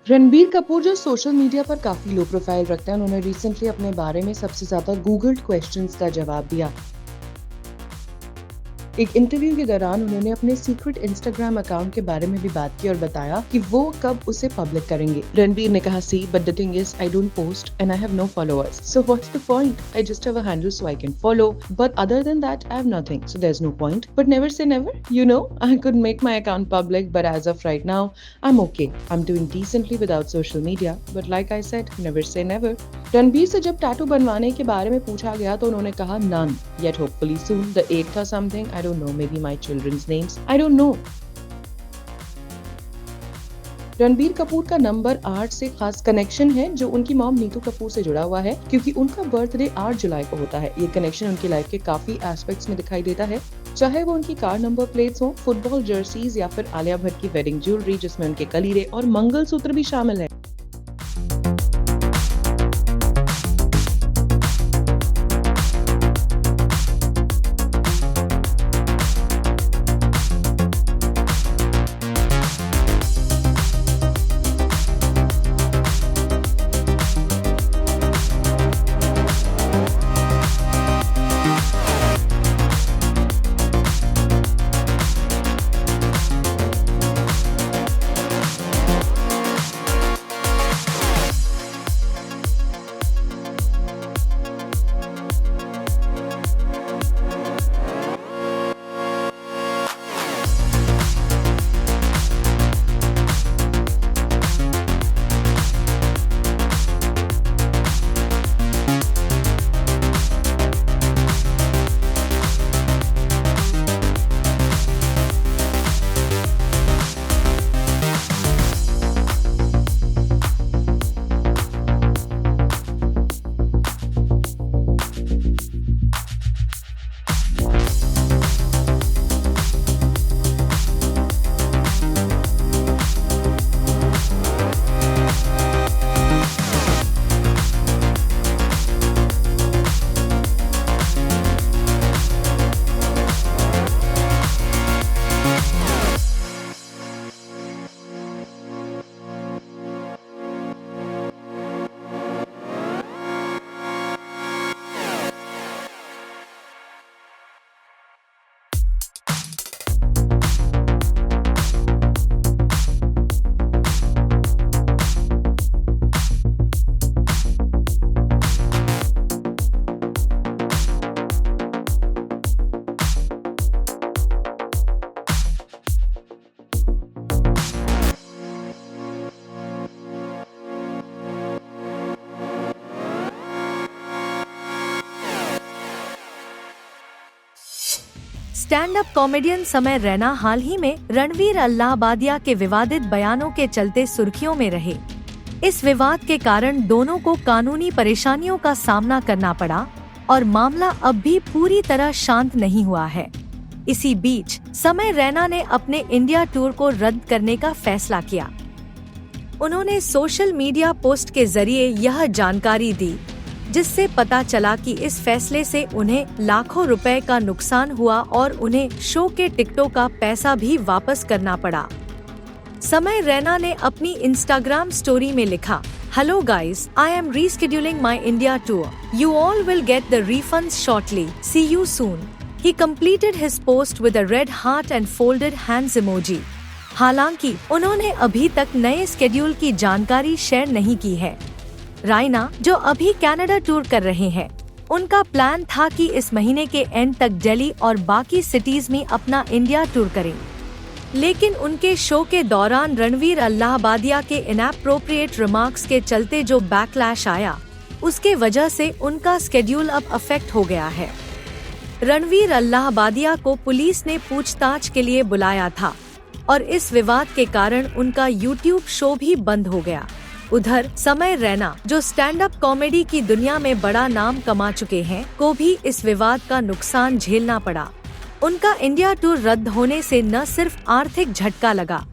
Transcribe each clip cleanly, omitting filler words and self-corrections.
रणबीर कपूर जो social media पर काफी लो प्रोफाइल रखते हैं, उन्होंने रिसेंटली अपने बारे में सबसे ज्यादा गूगल्ड क्वेश्चंस का जवाब दिया। एक इंटरव्यू के दौरान उन्होंने अपने सीक्रेट इंस्टाग्राम अकाउंट के बारे में भी बात की और बताया कि वो कब उसे पब्लिक करेंगे। रणबीर ने कहा, see but the thing is I don't post and I have no followers, so what's the point? I just have a handle so I can follow, but other than that I have nothing, so there is no point, but never say never, you know, I could make my account public, but as of right now I am okay, I am doing decently without social media, but like I said, never say never. Ranbir से जब tattoo बनवाने के बारे में पूछा गया तो उन्होंने कहा, none yet, hopefully soon, the 8th or something, I don't know, maybe my children's names, I don't know। Ranbir Kapoor का नंबर 8 से खास कनेक्शन है जो उनकी मॉम नीतू कपूर से जुड़ा हुआ है, क्योंकि उनका बर्थडे 8 जुलाई को होता है। ये कनेक्शन उनकी लाइफ के काफी एस्पेक्ट्स में दिखाई देता है, चाहे वो उनकी कार नंबर प्लेट्स हो, फुटबॉल जर्सीज या फिर आलिया भट्ट की वेडिंग ज्वेलरी जिसमें उनके कलीरे और मंगलसूत्र भी शामिल है। स्टैंड अप कॉमेडियन समय रैना हाल ही में रणवीर अल्लाहबादिया के विवादित बयानों के चलते सुर्खियों में रहे। इस विवाद के कारण दोनों को कानूनी परेशानियों का सामना करना पड़ा और मामला अब भी पूरी तरह शांत नहीं हुआ है। इसी बीच समय रैना ने अपने इंडिया टूर को रद्द करने का फैसला किया। उन्होंने सोशल मीडिया पोस्ट के जरिए यह जानकारी दी, जिससे पता चला कि इस फैसले से उन्हें लाखों रुपए का नुकसान हुआ और उन्हें शो के टिकटों का पैसा भी वापस करना पड़ा। समय रैना ने अपनी इंस्टाग्राम स्टोरी में लिखा, hello guys, I am rescheduling my India tour, you all will get the refunds shortly, see you soon. He completed his post with a red heart and folded hands emoji. हालांकि उन्होंने अभी तक नए schedule की जानकारी share नहीं की है। रायना, जो अभी कनाडा टूर कर रहे हैं, उनका प्लान था कि इस महीने के एंड तक दिल्ली और बाकी सिटीज में अपना इंडिया टूर करें, लेकिन उनके शो के दौरान रणवीर अल्लाहबादिया के इनएप्रोप्रिएट रिमार्क्स के चलते जो बैकलैश आया, उसके वजह से उनका स्केड्यूल अब अफेक्ट हो गया है। रणवीर अल्लाहबादिया को पुलिस ने पूछताछ के लिए बुलाया था और इस विवाद के कारण उनका यूट्यूब शो भी बंद हो गया। उधर समय रैना, जो स्टैंड अप कॉमेडी की दुनिया में बड़ा नाम कमा चुके हैं, को भी इस विवाद का नुकसान झेलना पड़ा। उनका इंडिया टूर रद्द होने से न सिर्फ आर्थिक झटका लगा,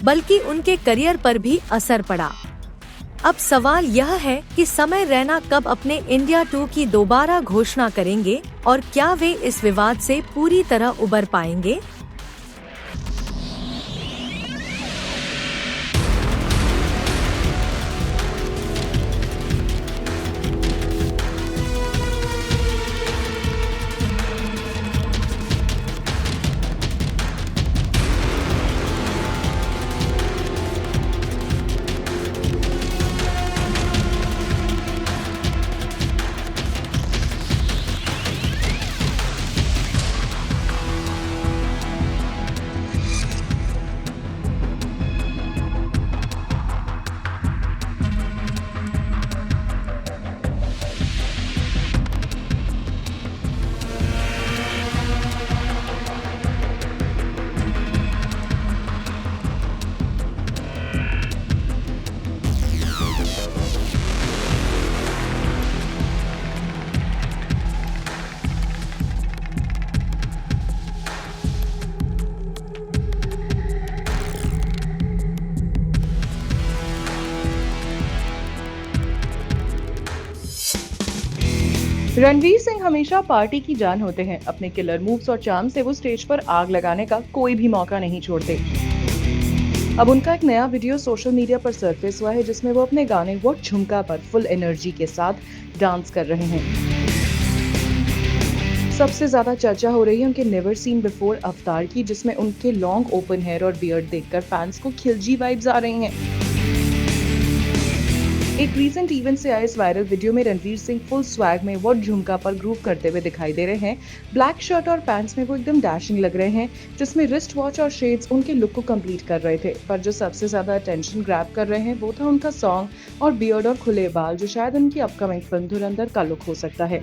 बल्कि उनके करियर पर भी असर पड़ा। अब सवाल यह है कि समय रैना कब अपने इंडिया टूर की दोबारा घोषणा करेंगे और क्या वे इस विवाद से पूरी तरह उबर पाएंगे। रणवीर सिंह हमेशा पार्टी की जान होते हैं। अपने किलर मूव्स और चार्म से वो स्टेज पर आग लगाने का कोई भी मौका नहीं छोड़ते। अब उनका एक नया वीडियो सोशल मीडिया पर सरफेस हुआ है, जिसमें वो अपने गाने वो झुमका पर फुल एनर्जी के साथ डांस कर रहे हैं। सबसे ज्यादा चर्चा हो रही है उनके नेवर सीन बिफोर अवतार की, जिसमें उनके लॉन्ग ओपन हेयर और बियर्ड देखकर फैंस को खिलजी वाइब्स आ रही हैं। एक रीसेंट इवेंट से आए इस वायरल वीडियो में रणवीर सिंह फुल स्वैग में वो झुमका पर ग्रूव करते हुए दिखाई दे रहे हैं। ब्लैक शर्ट और पैंट्स में वो एकदम डैशिंग लग रहे हैं, जिसमें रिस्ट वॉच और शेड्स उनके लुक को कंप्लीट कर रहे थे। पर जो सबसे ज्यादा अटेंशन ग्रैब कर रहे हैं वो था उनका सॉन्ग और बियर्ड और खुले बाल, जो शायद उनकी अपकमिंग फिल्म धुरंधर का लुक हो सकता है।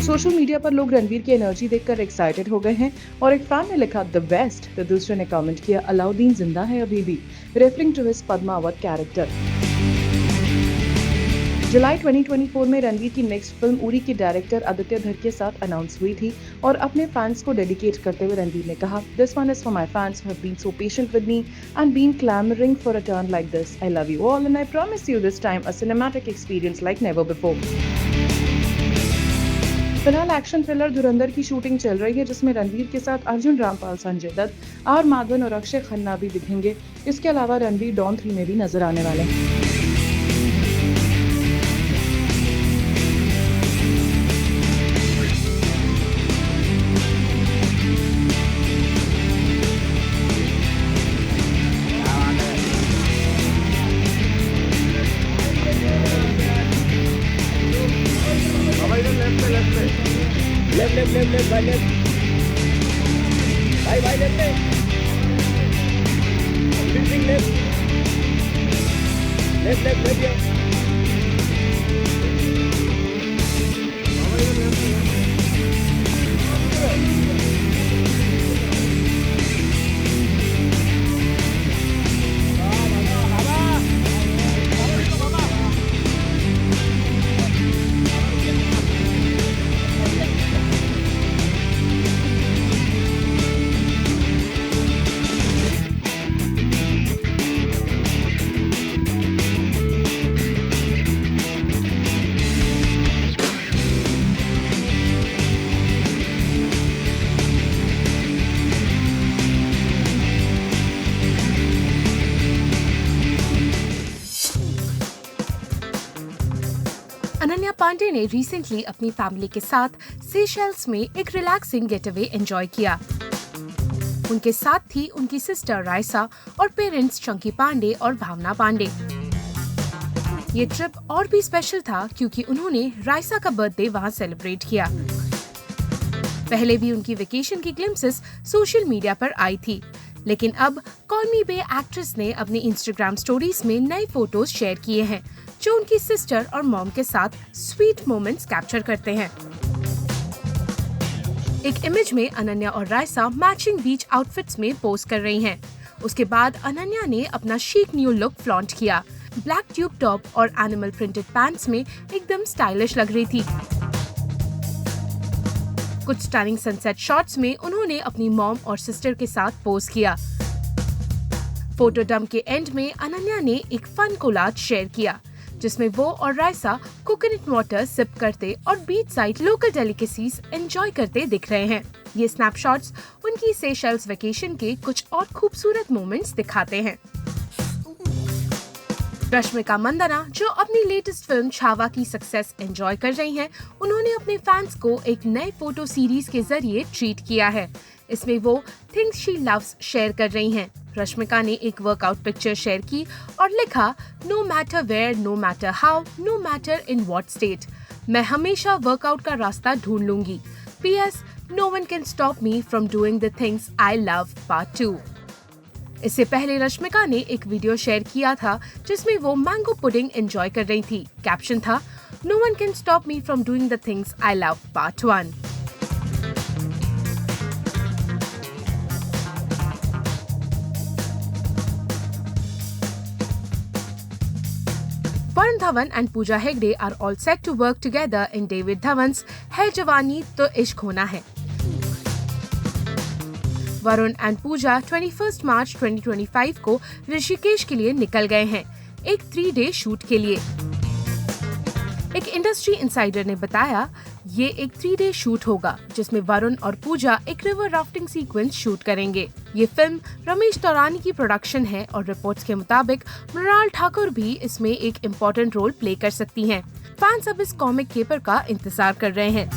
सोशल मीडिया पर लोग रणवीर की एनर्जी देखकर एक्साइटेड हो गए हैं और एक फैन ने लिखा द बेस्ट, तो दूसरे ने कमेंट किया अलाउद्दीन जिंदा है अभी भी, referring to his Padmaavat character. जुलाई 2024 में रणवीर की नेक्स्ट फिल्म उरी के डायरेक्टर आदित्य धर के साथ अनाउंस हुई थी और अपने फैंस को डेडिकेट करते हुए रणवीर ने कहा, this one is for my fans who have been so patient with me and been clamouring for a turn like this. I love you all and I promise you this time a cinematic experience like never before. फिलहाल action thriller Dhurandhar की shooting चल रही है, जिसमें रणवीर के साथ Arjun Rampal, Sanjay Dutt, are Madhavan और अक्षय खन्ना भी दिखेंगे। इसके अलावा रणवीर डॉन 3 में भी नजर आने वाले हैं। लेफ्ट भाई लेफ्ट लेफ्ट अनन्या पांडे ने रिसेंटली अपनी फैमिली के साथ सेशेल्स में एक रिलैक्सिंग गेटअवे एंजॉय किया। उनके साथ थी उनकी सिस्टर रायसा और पेरेंट्स चंकी पांडे और भावना पांडे। ये ट्रिप और भी स्पेशल था क्योंकि उन्होंने रायसा का बर्थडे वहां सेलिब्रेट किया। पहले भी उनकी वेकेशन की ग्लिम्सेस सोशल मीडिया पर आई थी, लेकिन अब कॉल मी बे एक्ट्रेस ने अपनी इंस्टाग्राम स्टोरीज में नए फोटोज शेयर किए हैं, जो उनकी सिस्टर और मॉम के साथ स्वीट मोमेंट्स कैप्चर करते हैं। एक इमेज में अनन्या और रायसा मैचिंग बीच आउटफिट्स में पोज कर रही हैं। उसके बाद अनन्या ने अपना शीक न्यू लुक फ्लॉन्ट किया। ब्लैक ट्यूब टॉप और एनिमल प्रिंटेड पैंट्स में एकदम स्टाइलिश लग रही थी। कुछ स्टनिंग सनसेट शॉट्स में उन्होंने अपनी मॉम और सिस्टर के साथ पोज किया। फोटो डंप के एंड में अनन्या ने एक फन कोलाज शेयर किया, जिसमें वो और रायसा कोकोनट वाटर सिप करते और beach side local delicacies enjoy करते दिख रहे हैं। ये स्नैपशॉट्स उनकी सेशेल्स वेकेशन के कुछ और खूबसूरत मोमेंट्स दिखाते हैं। रश्मिका मंदाना, जो अपनी लेटेस्ट फिल्म छावा की सक्सेस एंजॉय कर रही हैं, उन्होंने अपने फैंस को एक नए फोटो सीरीज के जरिए ट्रीट किया है। इसमें वो थिंग्स शी लव्स शेयर कर रही हैं। रश्मिका ने एक वर्कआउट पिक्चर शेयर की और लिखा, no matter where, no matter how, no matter in what state, मैं हमेशा वर्कआउट का रास्ता ढूंढ लूंगी। PS, no one can stop me from doing the things I love part 2। इससे पहले रश्मिका ने एक वीडियो शेयर किया था जिसमें वो मैंगो पुडिंग एंजॉय कर रही थी। कैप्शन था, no one can stop me from doing the things I love part 1। Varun Dhawan and Pooja Hegde are all set to work together in David Dhawan's है जवानी तो इश्क होना है। वरुण एंड पूजा 21 मार्च 2025 को ऋषिकेश के लिए निकल गए हैं, एक 3-डे शूट के लिए। एक इंडस्ट्री इनसाइडर ने बताया, ये एक 3-डे शूट होगा जिसमें वरुण और पूजा एक रिवर राफ्टिंग सीक्वेंस शूट करेंगे। ये फिल्म रमेश तौरानी की प्रोडक्शन है और रिपोर्ट्स के मुताबिक मृणाल ठाकुर भी इसमें एक इम्पोर्टेंट रोल प्ले कर सकती हैं। फैंस अब इस कॉमिक केपर का इंतजार कर रहे हैं।